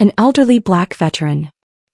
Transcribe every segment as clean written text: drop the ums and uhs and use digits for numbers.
An elderly black veteran.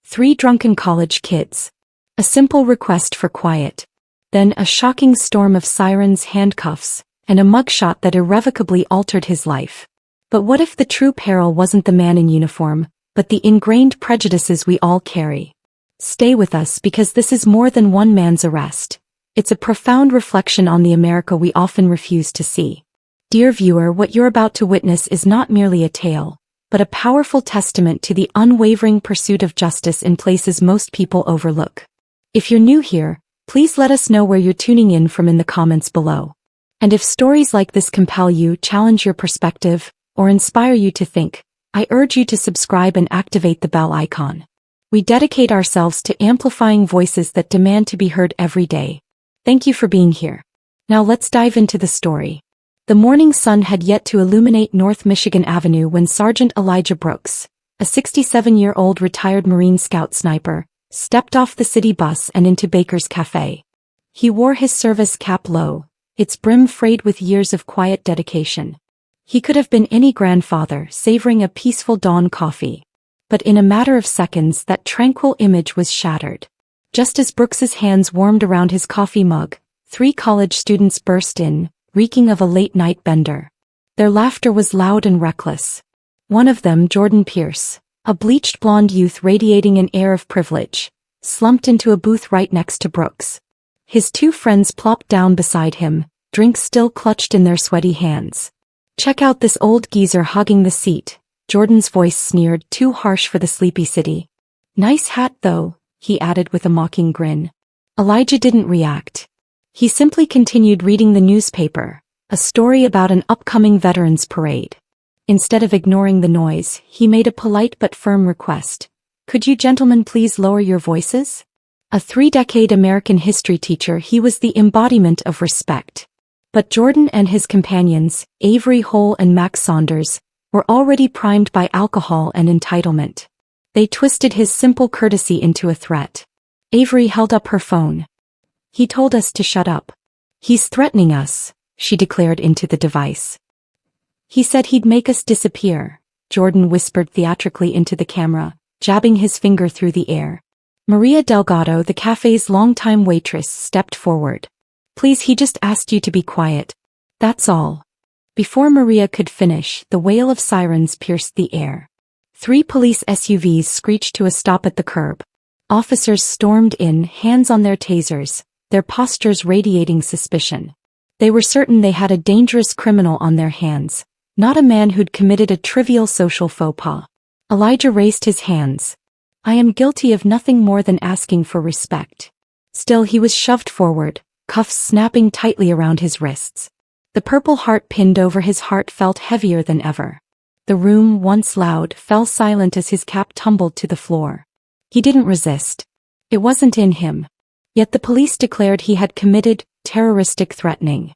3 drunken college kids. A simple request for quiet. Then a shocking storm of sirens, handcuffs, and a mugshot that irrevocably altered his life. But what if the true peril wasn't the man in uniform, but the ingrained prejudices we all carry? Stay with us, because this is more than one man's arrest. It's a profound reflection on the America we often refuse to see. Dear viewer, what you're about to witness is not merely a tale, but a powerful testament to the unwavering pursuit of justice in places most people overlook. If you're new here, please let us know where you're tuning in from in the comments below. And if stories like this compel you, challenge your perspective, or inspire you to think, I urge you to subscribe and activate the bell icon. We dedicate ourselves to amplifying voices that demand to be heard every day. Thank you for being here. Now let's dive into the story. The morning sun had yet to illuminate North Michigan Avenue when Sergeant Elijah Brooks, a 67-year-old retired Marine Scout sniper, stepped off the city bus and into Baker's Cafe. He wore his service cap low, its brim frayed with years of quiet dedication. He could have been any grandfather savoring a peaceful dawn coffee. But in a matter of seconds that tranquil image was shattered. Just as Brooks's hands warmed around his coffee mug, 3 college students burst in, reeking of a late-night bender. Their laughter was loud and reckless. One of them, Jordan Pierce, a bleached blonde youth radiating an air of privilege, slumped into a booth right next to Brooks. His 2 friends plopped down beside him, drinks still clutched in their sweaty hands. Check out this old geezer hogging the seat, Jordan's voice sneered, too harsh for the sleepy city. Nice hat though, he added with a mocking grin. Elijah didn't react. He simply continued reading the newspaper, a story about an upcoming veterans parade. Instead of ignoring the noise, he made a polite but firm request. Could you gentlemen please lower your voices? A 3-decade American history teacher, he was the embodiment of respect. But Jordan and his companions, Avery Hole and Max Saunders, were already primed by alcohol and entitlement. They twisted his simple courtesy into a threat. Avery held up her phone. He told us to shut up. He's threatening us, she declared into the device. He said he'd make us disappear, Jordan whispered theatrically into the camera, jabbing his finger through the air. Maria Delgado, the cafe's longtime waitress, stepped forward. Please, he just asked you to be quiet. That's all. Before Maria could finish, the wail of sirens pierced the air. 3 police SUVs screeched to a stop at the curb. Officers stormed in, hands on their tasers, their postures radiating suspicion. They were certain they had a dangerous criminal on their hands, not a man who'd committed a trivial social faux pas. Elijah raised his hands. I am guilty of nothing more than asking for respect. Still, he was shoved forward, cuffs snapping tightly around his wrists. The purple heart pinned over his heart felt heavier than ever. The room, once loud, fell silent as his cap tumbled to the floor. He didn't resist. It wasn't in him. Yet the police declared he had committed terroristic threatening.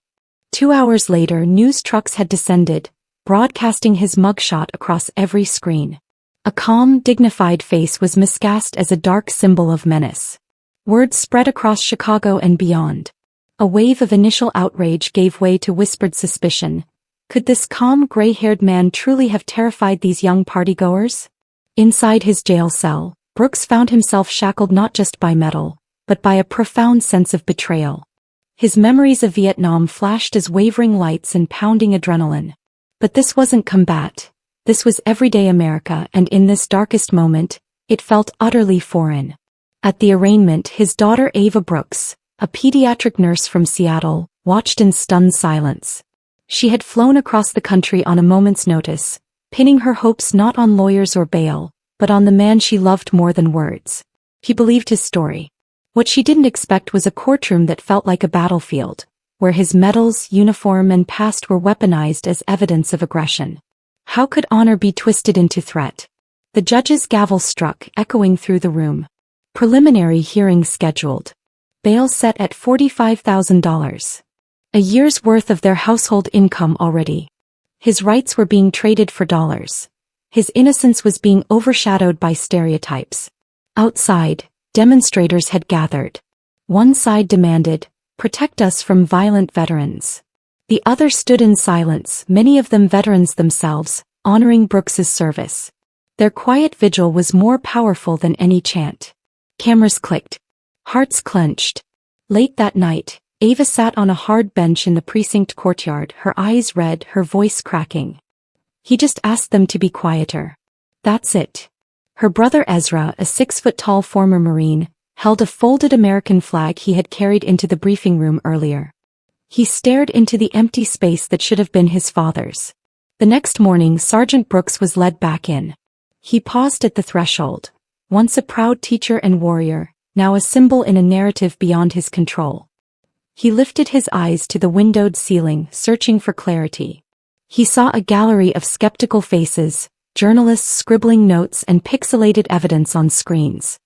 2 hours later, news trucks had descended, broadcasting his mugshot across every screen. A calm, dignified face was miscast as a dark symbol of menace. Word spread across Chicago and beyond. A wave of initial outrage gave way to whispered suspicion. Could this calm, gray-haired man truly have terrified these young partygoers? Inside his jail cell, Brooks found himself shackled not just by metal, but by a profound sense of betrayal. His memories of Vietnam flashed as wavering lights and pounding adrenaline. But this wasn't combat. This was everyday America, and in this darkest moment, it felt utterly foreign. At the arraignment, his daughter Ava Brooks, a pediatric nurse from Seattle, watched in stunned silence. She had flown across the country on a moment's notice, pinning her hopes not on lawyers or bail, but on the man she loved more than words. She believed his story. What she didn't expect was a courtroom that felt like a battlefield, where his medals, uniform, and past were weaponized as evidence of aggression. How could honor be twisted into threat? The judge's gavel struck, echoing through the room. Preliminary hearing scheduled. Bail set at $45,000. A year's worth of their household income already. His rights were being traded for dollars. His innocence was being overshadowed by stereotypes. Outside, demonstrators had gathered. One side demanded, "Protect us from violent veterans." The other stood in silence, many of them veterans themselves, honoring Brooks's service. Their quiet vigil was more powerful than any chant. Cameras clicked. Hearts clenched. Late that night, Ava sat on a hard bench in the precinct courtyard, her eyes red, her voice cracking. He just asked them to be quieter. That's it. Her brother Ezra, a 6-foot-tall former Marine, held a folded American flag he had carried into the briefing room earlier. He stared into the empty space that should have been his father's. The next morning, Sergeant Brooks was led back in. He paused at the threshold. Once a proud teacher and warrior, now a symbol in a narrative beyond his control. He lifted his eyes to the windowed ceiling, searching for clarity. He saw a gallery of skeptical faces, journalists scribbling notes and pixelated evidence on screens.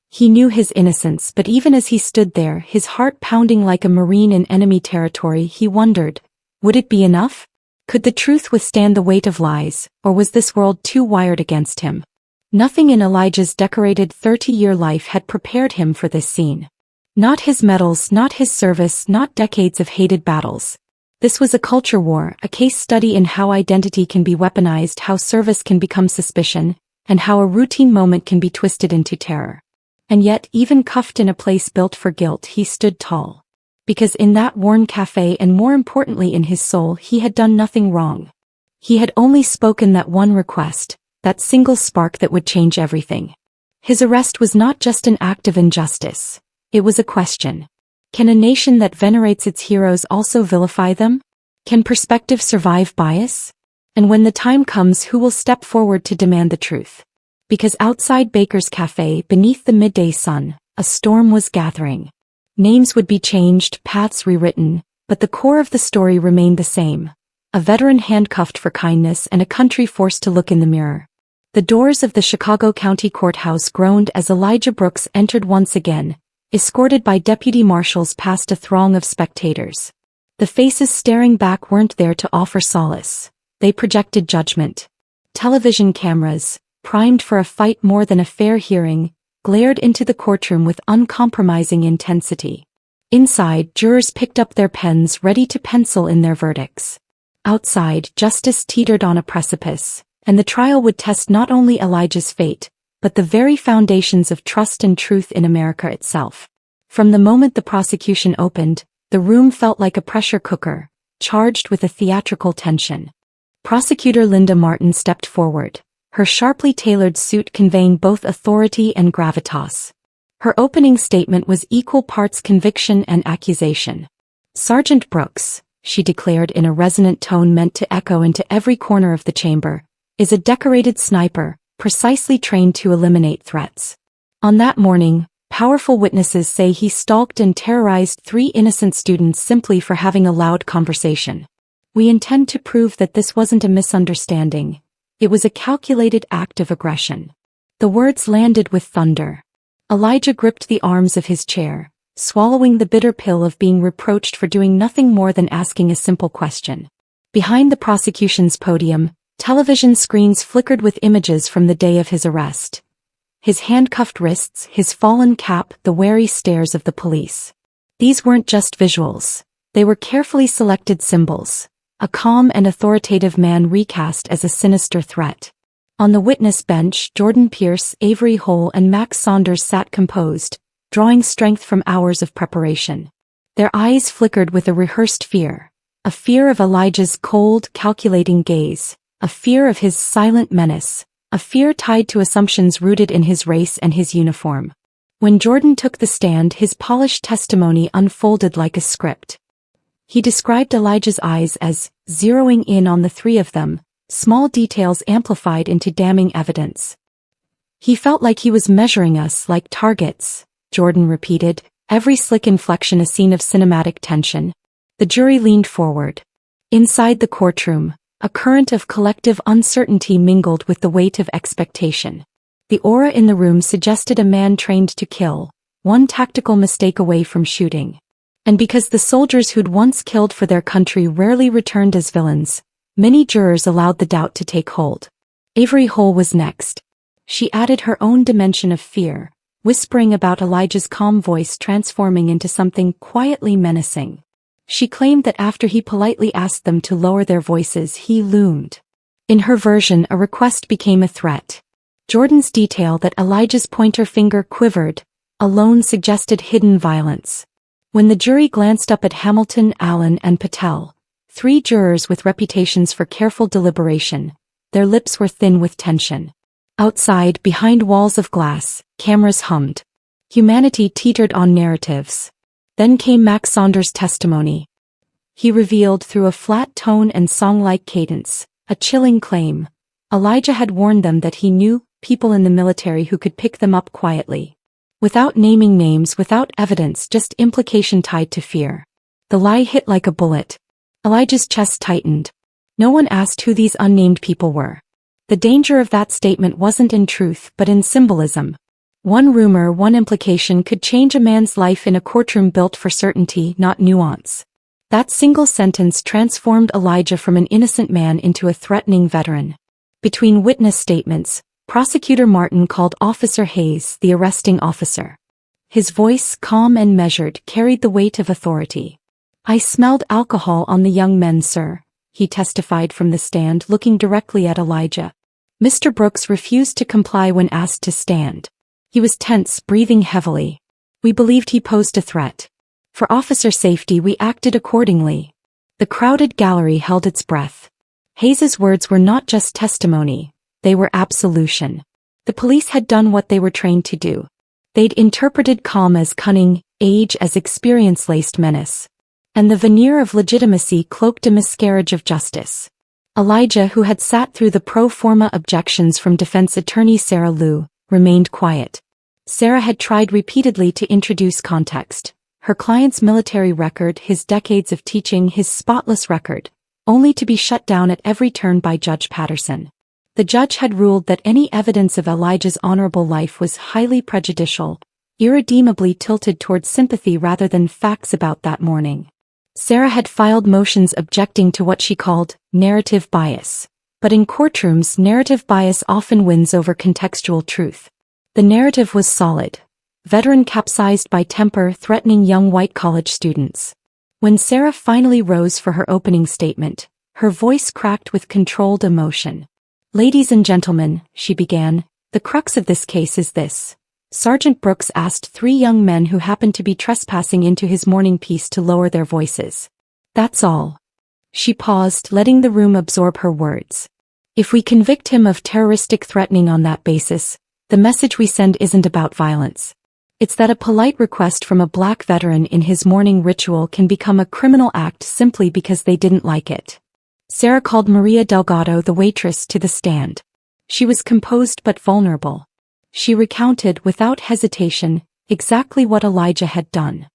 He knew his innocence, but even as he stood there, his heart pounding like a Marine in enemy territory, he wondered, would it be enough? Could the truth withstand the weight of lies, or was this world too wired against him? Nothing in Elijah's decorated 30-year life had prepared him for this scene. Not his medals, not his service, not decades of hated battles. This was a culture war, a case study in how identity can be weaponized, how service can become suspicion, and how a routine moment can be twisted into terror. And yet, even cuffed in a place built for guilt, he stood tall. Because in that worn cafe, and more importantly in his soul, he had done nothing wrong. He had only spoken that one request, that single spark that would change everything. His arrest was not just an act of injustice. It was a question. Can a nation that venerates its heroes also vilify them? Can perspective survive bias? And when the time comes, who will step forward to demand the truth? Because outside Baker's Cafe, beneath the midday sun, a storm was gathering. Names would be changed, paths rewritten, but the core of the story remained the same. A veteran handcuffed for kindness and a country forced to look in the mirror. The doors of the Chicago County Courthouse groaned as Elijah Brooks entered once again, escorted by deputy marshals past a throng of spectators. The faces staring back weren't there to offer solace. They projected judgment. Television cameras, primed for a fight more than a fair hearing, glared into the courtroom with uncompromising intensity. Inside, jurors picked up their pens, ready to pencil in their verdicts. Outside, justice teetered on a precipice, and the trial would test not only Elijah's fate, but the very foundations of trust and truth in America itself. From the moment the prosecution opened, the room felt like a pressure cooker, charged with a theatrical tension. Prosecutor Linda Martin stepped forward, her sharply tailored suit conveying both authority and gravitas. Her opening statement was equal parts conviction and accusation. "Sergeant Brooks," she declared in a resonant tone meant to echo into every corner of the chamber, "is a decorated sniper, precisely trained to eliminate threats. On that morning, powerful witnesses say he stalked and terrorized 3 innocent students simply for having a loud conversation. We intend to prove that this wasn't a misunderstanding. It was a calculated act of aggression." The words landed with thunder. Elijah gripped the arms of his chair, swallowing the bitter pill of being reproached for doing nothing more than asking a simple question. Behind the prosecution's podium, television screens flickered with images from the day of his arrest. His handcuffed wrists, his fallen cap, the wary stares of the police. These weren't just visuals. They were carefully selected symbols. A calm and authoritative man recast as a sinister threat. On the witness bench, Jordan Pierce, Avery Hole, and Max Saunders sat composed, drawing strength from hours of preparation. Their eyes flickered with a rehearsed fear. A fear of Elijah's cold, calculating gaze. A fear of his silent menace. A fear tied to assumptions rooted in his race and his uniform. When Jordan took the stand, his polished testimony unfolded like a script. He described Elijah's eyes as zeroing in on the 3 of them, small details amplified into damning evidence. "He felt like he was measuring us like targets," Jordan repeated, every slick inflection a scene of cinematic tension. The jury leaned forward. Inside the courtroom, a current of collective uncertainty mingled with the weight of expectation. The aura in the room suggested a man trained to kill, one tactical mistake away from shooting. And because the soldiers who'd once killed for their country rarely returned as villains, many jurors allowed the doubt to take hold. Avery Hole was next. She added her own dimension of fear, whispering about Elijah's calm voice transforming into something quietly menacing. She claimed that after he politely asked them to lower their voices, he loomed. In her version, a request became a threat. Jordan's detail that Elijah's pointer finger quivered alone suggested hidden violence. When the jury glanced up at Hamilton, Allen, and Patel, 3 jurors with reputations for careful deliberation, their lips were thin with tension. Outside, behind walls of glass, cameras hummed. Humanity teetered on narratives. Then came Max Saunders' testimony. He revealed through a flat tone and song-like cadence a chilling claim. Elijah had warned them that he knew people in the military who could pick them up quietly. Without naming names, without evidence, just implication tied to fear. The lie hit like a bullet. Elijah's chest tightened. No one asked who these unnamed people were. The danger of that statement wasn't in truth but in symbolism. One rumor, one implication could change a man's life in a courtroom built for certainty, not nuance. That single sentence transformed Elijah from an innocent man into a threatening veteran. Between witness statements, Prosecutor Martin called Officer Hayes the arresting officer. His voice, calm and measured, carried the weight of authority. "I smelled alcohol on the young men, sir," he testified from the stand, looking directly at Elijah. Mr. Brooks refused to comply when asked to stand. He was tense, breathing heavily. "We believed he posed a threat. For officer safety, we acted accordingly." The crowded gallery held its breath. Hayes's words were not just testimony, they were absolution. The police had done what they were trained to do. They'd interpreted calm as cunning, age as experience-laced menace. And the veneer of legitimacy cloaked a miscarriage of justice. Elijah, who had sat through the pro forma objections from defense attorney Sarah Liu, remained quiet. Sarah had tried repeatedly to introduce context. Her client's military record, his decades of teaching, his spotless record, only to be shut down at every turn by Judge Patterson. The judge had ruled that any evidence of Elijah's honorable life was highly prejudicial, irredeemably tilted towards sympathy rather than facts about that morning. Sarah had filed motions objecting to what she called narrative bias. But in courtrooms, narrative bias often wins over contextual truth. The narrative was solid. Veteran capsized by temper, threatening young white college students. When Sarah finally rose for her opening statement, her voice cracked with controlled emotion. "Ladies and gentlemen," she began, "the crux of this case is this. Sergeant Brooks asked 3 young men who happened to be trespassing into his morning piece to lower their voices. That's all." She paused, letting the room absorb her words. "If we convict him of terroristic threatening on that basis, the message we send isn't about violence. It's that a polite request from a black veteran in his morning ritual can become a criminal act simply because they didn't like it." Sarah called Maria Delgado, the waitress, to the stand. She was composed but vulnerable. She recounted without hesitation exactly what Elijah had done.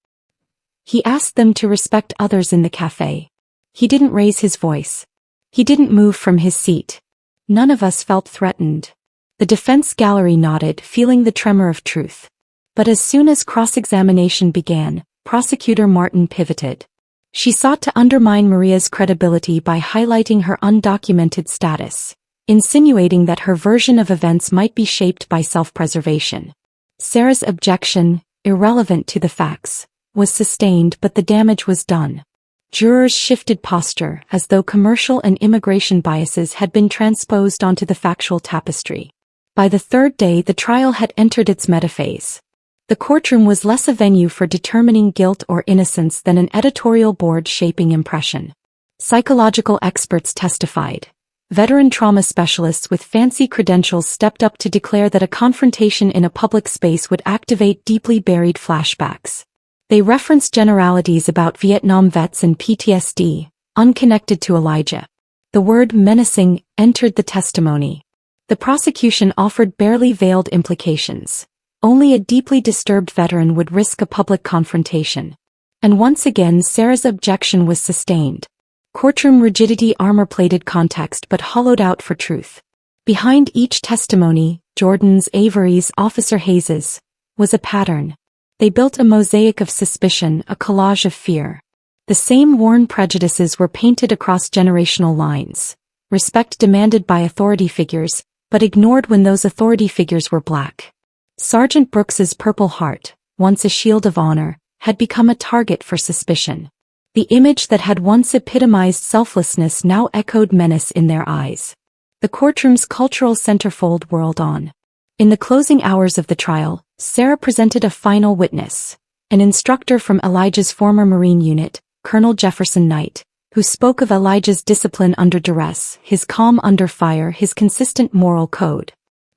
He asked them to respect others in the cafe. He didn't raise his voice. He didn't move from his seat. None of us felt threatened. The defense gallery nodded, feeling the tremor of truth. But as soon as cross-examination began, Prosecutor Martin pivoted. She sought to undermine Maria's credibility by highlighting her undocumented status, insinuating that her version of events might be shaped by self-preservation. Sarah's objection, irrelevant to the facts, was sustained, but the damage was done. Jurors shifted posture as though commercial and immigration biases had been transposed onto the factual tapestry. By the 3rd day, the trial had entered its metaphase. The courtroom was less a venue for determining guilt or innocence than an editorial board shaping impression. Psychological experts testified. Veteran trauma specialists with fancy credentials stepped up to declare that a confrontation in a public space would activate deeply buried flashbacks. They referenced generalities about Vietnam vets and PTSD, unconnected to Elijah. The word menacing entered the testimony. The prosecution offered barely veiled implications. Only a deeply disturbed veteran would risk a public confrontation. And once again, Sarah's objection was sustained. Courtroom rigidity, armor-plated context but hollowed out for truth. Behind each testimony, Jordan's, Avery's, Officer Hayes's, was a pattern. They built a mosaic of suspicion, a collage of fear. The same worn prejudices were painted across generational lines. Respect demanded by authority figures, but ignored when those authority figures were black. Sergeant Brooks's Purple Heart, once a shield of honor, had become a target for suspicion. The image that had once epitomized selflessness now echoed menace in their eyes. The courtroom's cultural centerfold whirled on. In the closing hours of the trial, Sarah presented a final witness, an instructor from Elijah's former Marine unit, Colonel Jefferson Knight, who spoke of Elijah's discipline under duress, his calm under fire, his consistent moral code.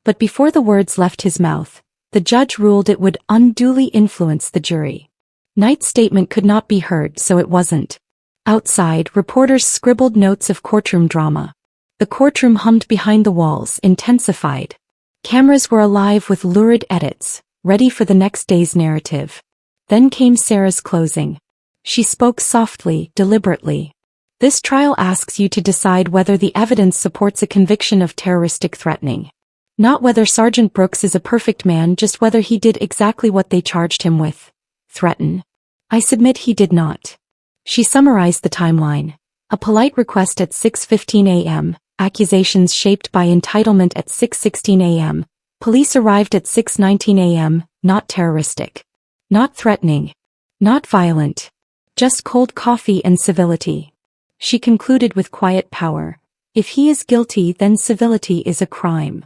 But before the words left his mouth, the judge ruled it would unduly influence the jury. Knight's statement could not be heard, so it wasn't. Outside, reporters scribbled notes of courtroom drama. The courtroom hummed behind the walls, intensified. Cameras were alive with lurid edits, ready for the next day's narrative. Then came Sarah's closing. She spoke softly, deliberately. This trial asks you to decide whether the evidence supports a conviction of terroristic threatening. Not whether Sergeant Brooks is a perfect man, just whether he did exactly what they charged him with. Threaten? I submit he did not. She summarized the timeline. A polite request at 6:15 a.m., accusations shaped by entitlement at 6:16 a.m., police arrived at 6:19 a.m., not terroristic. Not threatening. Not violent. Just cold coffee and civility. She concluded with quiet power. If he is guilty, then civility is a crime.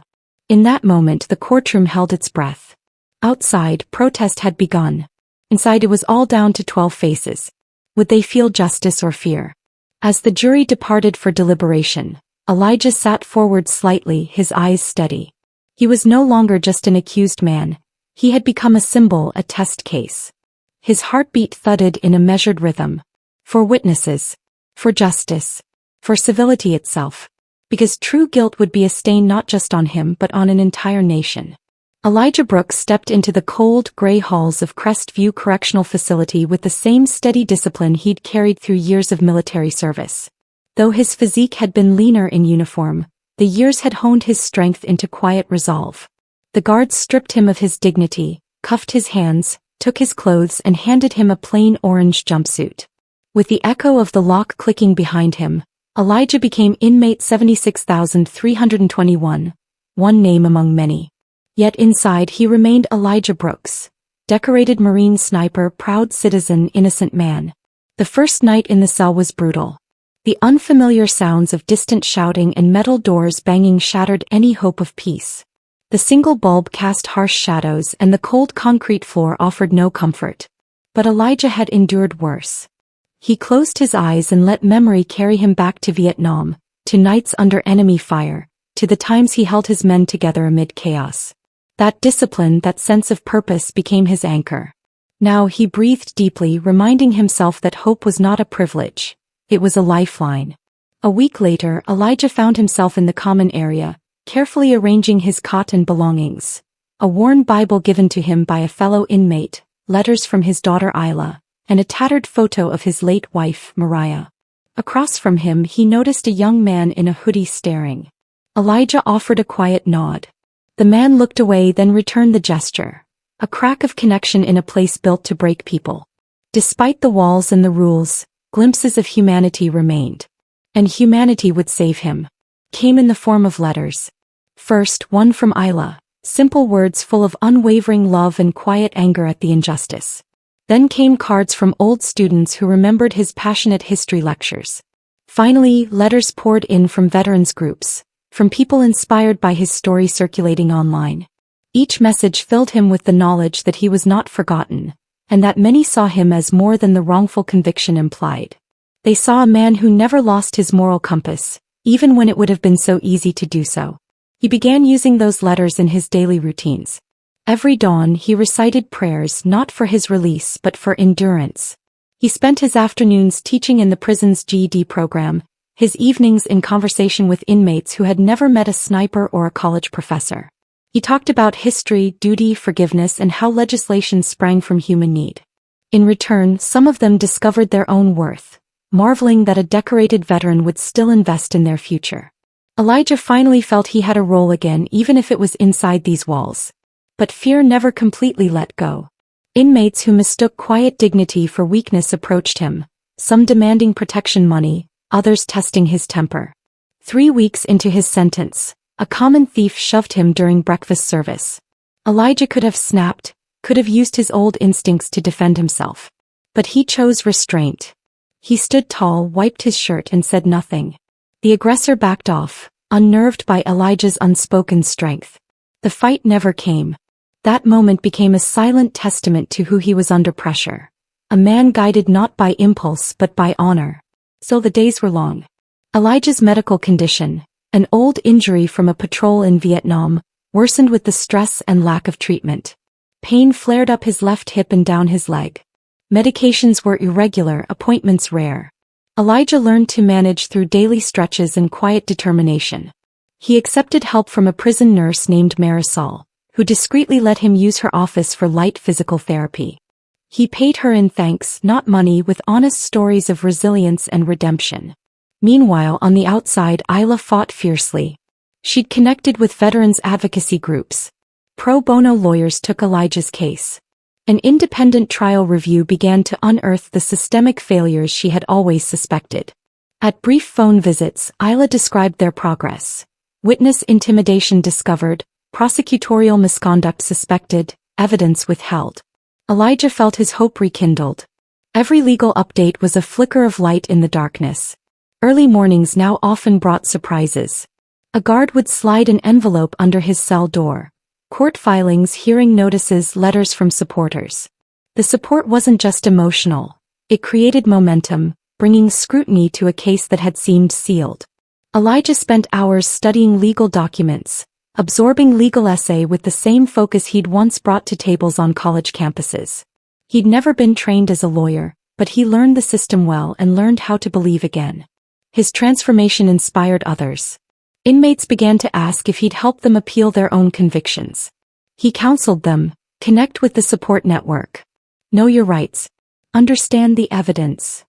In that moment the courtroom held its breath. Outside, protest had begun. Inside it was all down to 12 faces. Would they feel justice or fear? As the jury departed for deliberation, Elijah sat forward slightly, his eyes steady. He was no longer just an accused man. He had become a symbol, a test case. His heartbeat thudded in a measured rhythm. For witnesses. For justice. For civility itself. Because true guilt would be a stain not just on him but on an entire nation. Elijah Brooks stepped into the cold, gray halls of Crestview Correctional Facility with the same steady discipline he'd carried through years of military service. Though his physique had been leaner in uniform, the years had honed his strength into quiet resolve. The guards stripped him of his dignity, cuffed his hands, took his clothes and handed him a plain orange jumpsuit. With the echo of the lock clicking behind him, Elijah became inmate 76,321, one name among many. Yet inside he remained Elijah Brooks, decorated Marine sniper, proud citizen, innocent man. The first night in the cell was brutal. The unfamiliar sounds of distant shouting and metal doors banging shattered any hope of peace. The single bulb cast harsh shadows and the cold concrete floor offered no comfort. But Elijah had endured worse. He closed his eyes and let memory carry him back to Vietnam, to nights under enemy fire, to the times he held his men together amid chaos. That discipline, that sense of purpose became his anchor. Now he breathed deeply, reminding himself that hope was not a privilege. It was a lifeline. A week later, Elijah found himself in the common area, carefully arranging his cot and belongings. A worn Bible given to him by a fellow inmate, letters from his daughter Isla, and a tattered photo of his late wife, Mariah. Across from him he noticed a young man in a hoodie staring. Elijah offered a quiet nod. The man looked away, then returned the gesture. A crack of connection in a place built to break people. Despite the walls and the rules, glimpses of humanity remained. And humanity would save him. Came in the form of letters. First, one from Isla, simple words full of unwavering love and quiet anger at the injustice. Then came cards from old students who remembered his passionate history lectures. Finally, letters poured in from veterans groups, from people inspired by his story circulating online. Each message filled him with the knowledge that he was not forgotten, and that many saw him as more than the wrongful conviction implied. They saw a man who never lost his moral compass, even when it would have been so easy to do so. He began using those letters in his daily routines. Every dawn he recited prayers not for his release but for endurance. He spent his afternoons teaching in the prison's GED program, his evenings in conversation with inmates who had never met a sniper or a college professor. He talked about history, duty, forgiveness, and how legislation sprang from human need. In return, some of them discovered their own worth, marveling that a decorated veteran would still invest in their future. Elijah finally felt he had a role again, even if it was inside these walls. But fear never completely let go. Inmates who mistook quiet dignity for weakness approached him, some demanding protection money, others testing his temper. 3 weeks into his sentence, a common thief shoved him during breakfast service. Elijah could have snapped, could have used his old instincts to defend himself. But he chose restraint. He stood tall, wiped his shirt and said nothing. The aggressor backed off, unnerved by Elijah's unspoken strength. The fight never came. That moment became a silent testament to who he was under pressure. A man guided not by impulse but by honor. So the days were long. Elijah's medical condition, an old injury from a patrol in Vietnam, worsened with the stress and lack of treatment. Pain flared up his left hip and down his leg. Medications were irregular, appointments rare. Elijah learned to manage through daily stretches and quiet determination. He accepted help from a prison nurse named Marisol, who discreetly let him use her office for light physical therapy. He paid her in thanks, not money, with honest stories of resilience and redemption. Meanwhile, on the outside, Isla fought fiercely. She'd connected with veterans advocacy groups. Pro bono lawyers took Elijah's case. An independent trial review began to unearth the systemic failures she had always suspected. At brief phone visits, Isla described their progress. Witness intimidation discovered, prosecutorial misconduct suspected, evidence withheld. Elijah felt his hope rekindled. Every legal update was a flicker of light in the darkness. Early mornings now often brought surprises. A guard would slide an envelope under his cell door. Court filings, hearing notices, letters from supporters. The support wasn't just emotional. It created momentum, bringing scrutiny to a case that had seemed sealed. Elijah spent hours studying legal documents, absorbing legal essay with the same focus he'd once brought to tables on college campuses. He'd never been trained as a lawyer, but he learned the system well and learned how to believe again. His transformation inspired others. Inmates began to ask if he'd help them appeal their own convictions. He counseled them, connect with the support network. Know your rights. Understand the evidence.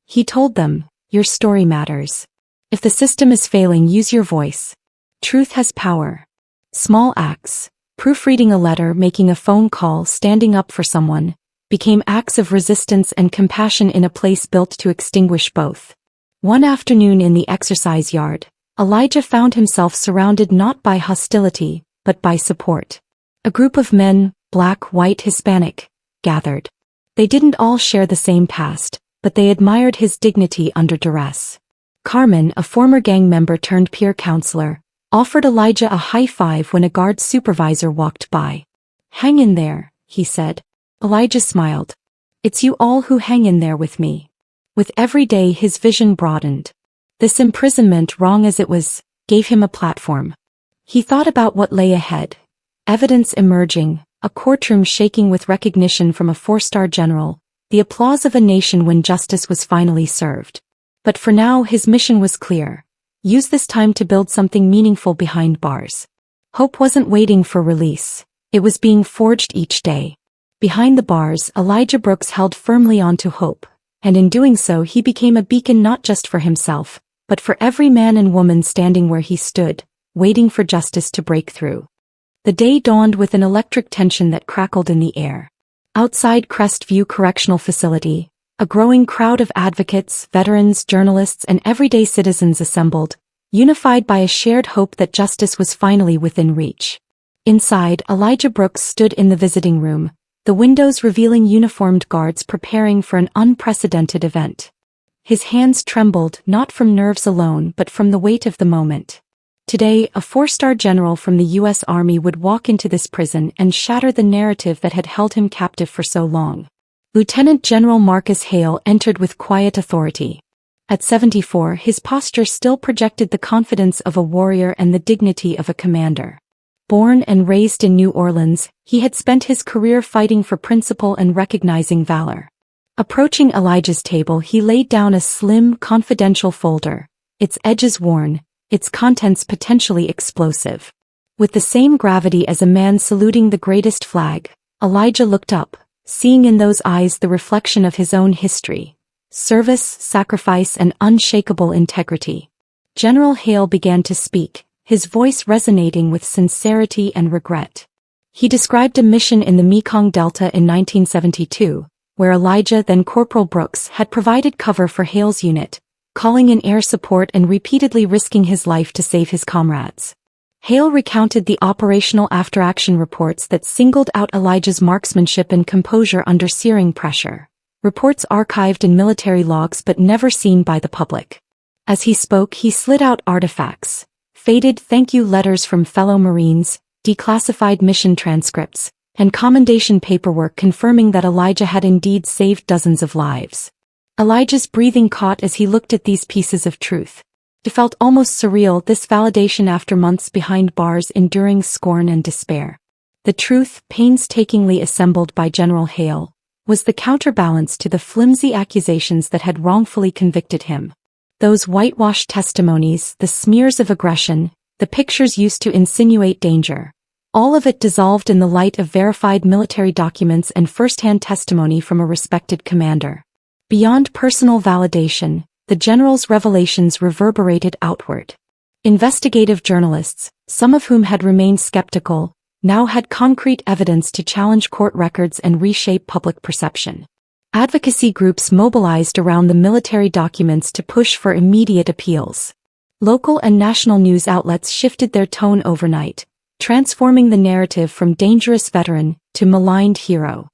He told them, your story matters. If the system is failing, use your voice. Truth has power. Small acts, proofreading a letter, making a phone call, standing up for someone, became acts of resistance and compassion in a place built to extinguish both. One afternoon in the exercise yard, Elijah found himself surrounded not by hostility, but by support. A group of men, black, white, Hispanic, gathered. They didn't all share the same past, but they admired his dignity under duress. Carmen, a former gang member turned peer counselor, offered Elijah a high five when a guard supervisor walked by. Hang in there, he said. Elijah smiled. It's you all who hang in there with me. With every day his vision broadened. This imprisonment, wrong as it was, gave him a platform. He thought about what lay ahead. Evidence emerging, a courtroom shaking with recognition from a four-star general, the applause of a nation when justice was finally served. But for now his mission was clear. Use this time to build something meaningful behind bars. Hope wasn't waiting for release. It was being forged each day. Behind the bars, Elijah Brooks held firmly onto hope, and in doing so he became a beacon not just for himself, but for every man and woman standing where he stood, waiting for justice to break through. The day dawned with an electric tension that crackled in the air. Outside Crestview Correctional Facility, a growing crowd of advocates, veterans, journalists, and everyday citizens assembled, unified by a shared hope that justice was finally within reach. Inside, Elijah Brooks stood in the visiting room, the windows revealing uniformed guards preparing for an unprecedented event. His hands trembled, not from nerves alone but from the weight of the moment. Today, a four-star general from the U.S. Army would walk into this prison and shatter the narrative that had held him captive for so long. Lieutenant General Marcus Hale entered with quiet authority. At 74, his posture still projected the confidence of a warrior and the dignity of a commander. Born and raised in New Orleans, he had spent his career fighting for principle and recognizing valor. Approaching Elijah's table, he laid down a slim, confidential folder, its edges worn, its contents potentially explosive. With the same gravity as a man saluting the greatest flag, Elijah looked up, seeing in those eyes the reflection of his own history: service, sacrifice, and unshakable integrity. General Hale began to speak, his voice resonating with sincerity and regret. He described a mission in the Mekong Delta in 1972, where Elijah, then Corporal Brooks, had provided cover for Hale's unit, calling in air support and repeatedly risking his life to save his comrades. Hale recounted the operational after-action reports that singled out Elijah's marksmanship and composure under searing pressure, reports archived in military logs but never seen by the public. As he spoke, he slid out artifacts, faded thank you letters from fellow Marines, declassified mission transcripts, and commendation paperwork confirming that Elijah had indeed saved dozens of lives. Elijah's breathing caught as he looked at these pieces of truth. It felt almost surreal, this validation after months behind bars enduring scorn and despair. The truth, painstakingly assembled by General Hale, was the counterbalance to the flimsy accusations that had wrongfully convicted him. Those whitewashed testimonies, the smears of aggression, the pictures used to insinuate danger. All of it dissolved in the light of verified military documents and first-hand testimony from a respected commander. Beyond personal validation, the general's revelations reverberated outward. Investigative journalists, some of whom had remained skeptical, now had concrete evidence to challenge court records and reshape public perception. Advocacy groups mobilized around the military documents to push for immediate appeals. Local and national news outlets shifted their tone overnight, transforming the narrative from dangerous veteran to maligned hero.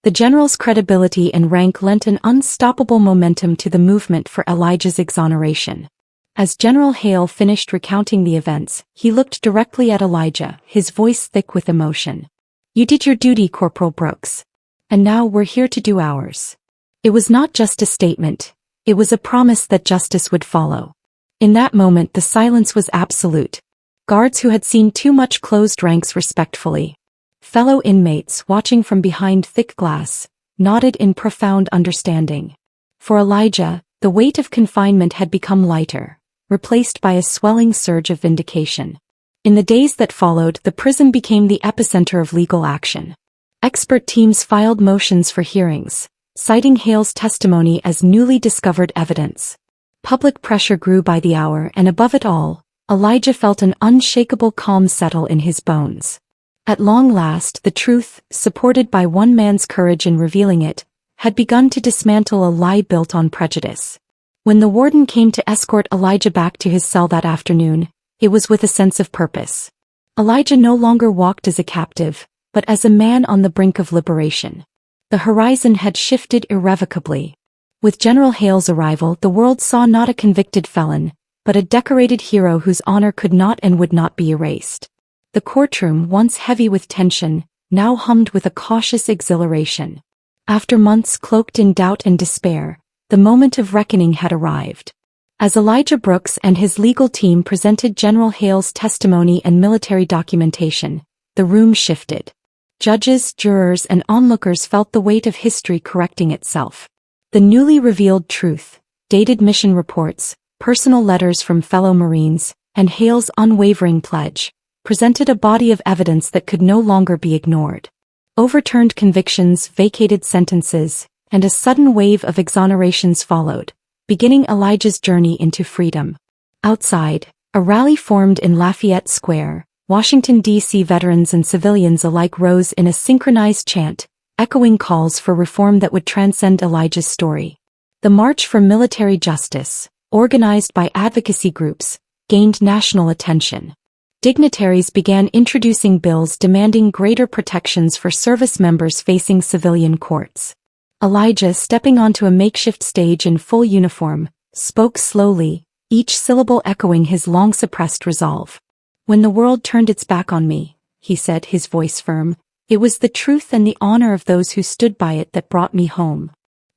The general's credibility and rank lent an unstoppable momentum to the movement for Elijah's exoneration. As General Hale finished recounting the events, he looked directly at Elijah, his voice thick with emotion. "You did your duty, Corporal Brooks. And now we're here to do ours." It was not just a statement. It was a promise that justice would follow. In that moment the silence was absolute. Guards who had seen too much closed ranks respectfully. Fellow inmates, watching from behind thick glass, nodded in profound understanding. For Elijah, the weight of confinement had become lighter, replaced by a swelling surge of vindication. In the days that followed, the prison became the epicenter of legal action. Expert teams filed motions for hearings, citing Hale's testimony as newly discovered evidence. Public pressure grew by the hour, and above it all, Elijah felt an unshakable calm settle in his bones. At long last, the truth, supported by one man's courage in revealing it, had begun to dismantle a lie built on prejudice. When the warden came to escort Elijah back to his cell that afternoon, it was with a sense of purpose. Elijah no longer walked as a captive, but as a man on the brink of liberation. The horizon had shifted irrevocably. With General Hale's arrival, the world saw not a convicted felon, but a decorated hero whose honor could not and would not be erased. The courtroom, once heavy with tension, now hummed with a cautious exhilaration. After months cloaked in doubt and despair, the moment of reckoning had arrived. As Elijah Brooks and his legal team presented General Hale's testimony and military documentation, the room shifted. Judges, jurors, and onlookers felt the weight of history correcting itself. The newly revealed truth, dated mission reports, personal letters from fellow Marines, and Hale's unwavering pledge, presented a body of evidence that could no longer be ignored. Overturned convictions, vacated sentences, and a sudden wave of exonerations followed, beginning Elijah's journey into freedom. Outside, a rally formed in Lafayette Square. Washington, D.C. veterans and civilians alike rose in a synchronized chant, echoing calls for reform that would transcend Elijah's story. The March for Military Justice, organized by advocacy groups, gained national attention. Dignitaries began introducing bills demanding greater protections for service members facing civilian courts. Elijah, stepping onto a makeshift stage in full uniform, spoke slowly, each syllable echoing his long-suppressed resolve. "When the world turned its back on me," he said, his voice firm, "it was the truth and the honor of those who stood by it that brought me home."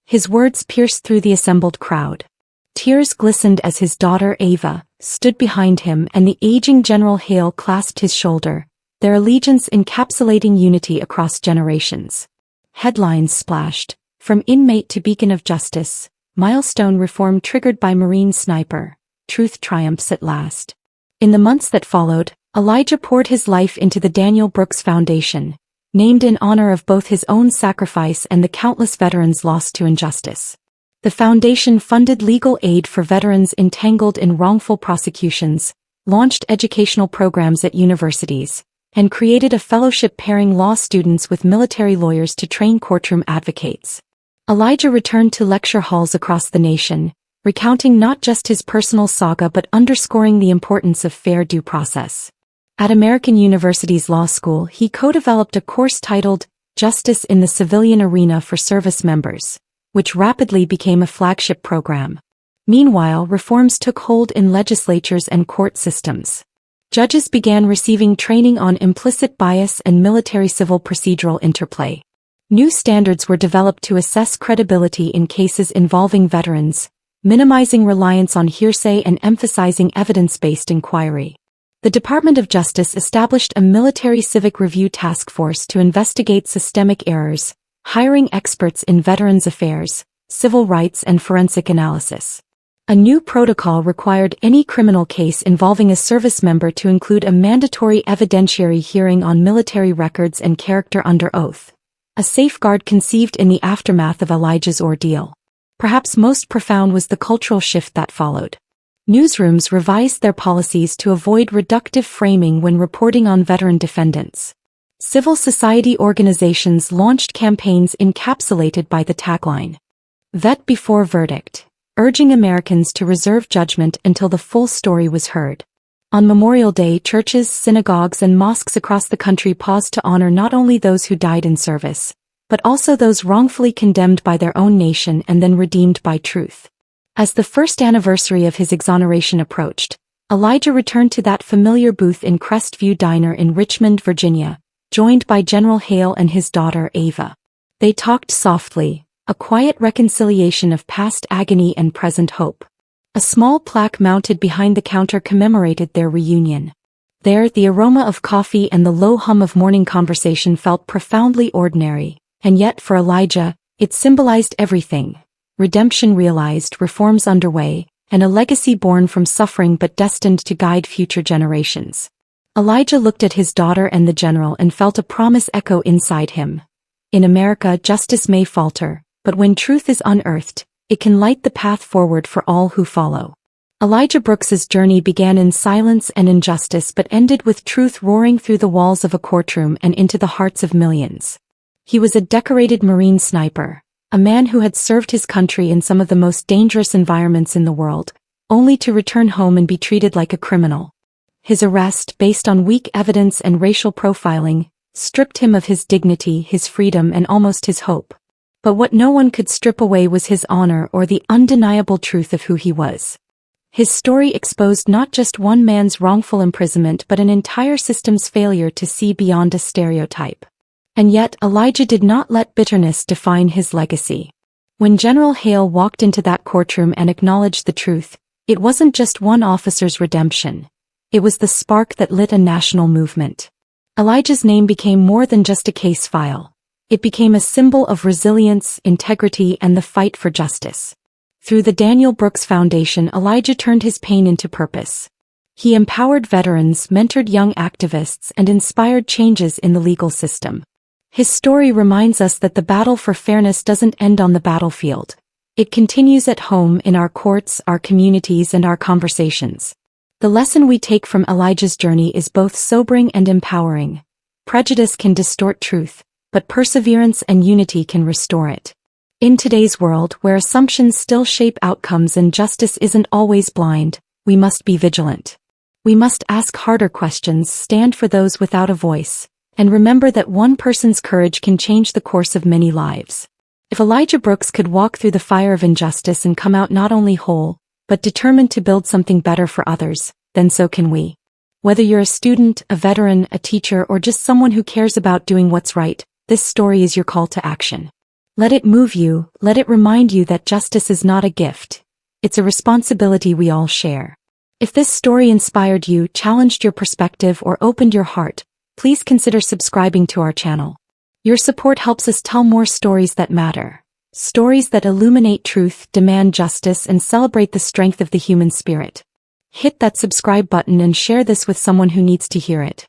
His words pierced through the assembled crowd. Tears glistened as his daughter Ava stood behind him and the aging General Hale clasped his shoulder, their allegiance encapsulating unity across generations. Headlines splashed, "From inmate to beacon of justice, milestone reform triggered by Marine sniper, truth triumphs at last." In the months that followed, Elijah poured his life into the Daniel Brooks Foundation, named in honor of both his own sacrifice and the countless veterans lost to injustice. The foundation funded legal aid for veterans entangled in wrongful prosecutions, launched educational programs at universities, and created a fellowship pairing law students with military lawyers to train courtroom advocates. Elijah returned to lecture halls across the nation, recounting not just his personal saga but underscoring the importance of fair due process. At American University's law school, he co-developed a course titled Justice in the Civilian Arena for service members, which rapidly became a flagship program. Meanwhile, reforms took hold in legislatures and court systems. Judges began receiving training on implicit bias and military-civil procedural interplay. New standards were developed to assess credibility in cases involving veterans, minimizing reliance on hearsay and emphasizing evidence-based inquiry. The Department of Justice established a military civic review task force to investigate systemic errors, hiring experts in veterans affairs, civil rights and forensic analysis. A new protocol required any criminal case involving a service member to include a mandatory evidentiary hearing on military records and character under oath, a safeguard conceived in the aftermath of Elijah's ordeal. Perhaps most profound was the cultural shift that followed. Newsrooms revised their policies to avoid reductive framing when reporting on veteran defendants. Civil society organizations launched campaigns encapsulated by the tagline, "Vet before verdict," urging Americans to reserve judgment until the full story was heard. On Memorial Day, churches, synagogues, and mosques across the country paused to honor not only those who died in service, but also those wrongfully condemned by their own nation and then redeemed by truth. As the first anniversary of his exoneration approached, Elijah returned to that familiar booth in Crestview Diner in Richmond, Virginia, joined by General Hale and his daughter Ava. They talked softly, a quiet reconciliation of past agony and present hope. A small plaque mounted behind the counter commemorated their reunion. There, the aroma of coffee and the low hum of morning conversation felt profoundly ordinary, and yet for Elijah, it symbolized everything: redemption realized, reforms underway, and a legacy born from suffering but destined to guide future generations. Elijah looked at his daughter and the general and felt a promise echo inside him. In America, justice may falter, but when truth is unearthed, it can light the path forward for all who follow. Elijah Brooks's journey began in silence and injustice but ended with truth roaring through the walls of a courtroom and into the hearts of millions. He was a decorated Marine sniper, a man who had served his country in some of the most dangerous environments in the world, only to return home and be treated like a criminal. His arrest, based on weak evidence and racial profiling, stripped him of his dignity, his freedom, and almost his hope. But what no one could strip away was his honor or the undeniable truth of who he was. His story exposed not just one man's wrongful imprisonment but an entire system's failure to see beyond a stereotype. And yet, Elijah did not let bitterness define his legacy. When General Hale walked into that courtroom and acknowledged the truth, it wasn't just one officer's redemption. It was the spark that lit a national movement. Elijah's name became more than just a case file. It became a symbol of resilience, integrity, and the fight for justice. Through the Daniel Brooks Foundation, Elijah turned his pain into purpose. He empowered veterans, mentored young activists, and inspired changes in the legal system. His story reminds us that the battle for fairness doesn't end on the battlefield. It continues at home, in our courts, our communities, and our conversations. The lesson we take from Elijah's journey is both sobering and empowering. Prejudice can distort truth, but perseverance and unity can restore it. In today's world, where assumptions still shape outcomes and justice isn't always blind, we must be vigilant. We must ask harder questions, stand for those without a voice, and remember that one person's courage can change the course of many lives. If Elijah Brooks could walk through the fire of injustice and come out not only whole, but determined to build something better for others, then so can we. Whether you're a student, a veteran, a teacher, or just someone who cares about doing what's right, this story is your call to action. Let it move you, let it remind you that justice is not a gift. It's a responsibility we all share. If this story inspired you, challenged your perspective, or opened your heart, please consider subscribing to our channel. Your support helps us tell more stories that matter. Stories that illuminate truth, demand justice, and celebrate the strength of the human spirit. Hit that subscribe button and share this with someone who needs to hear it.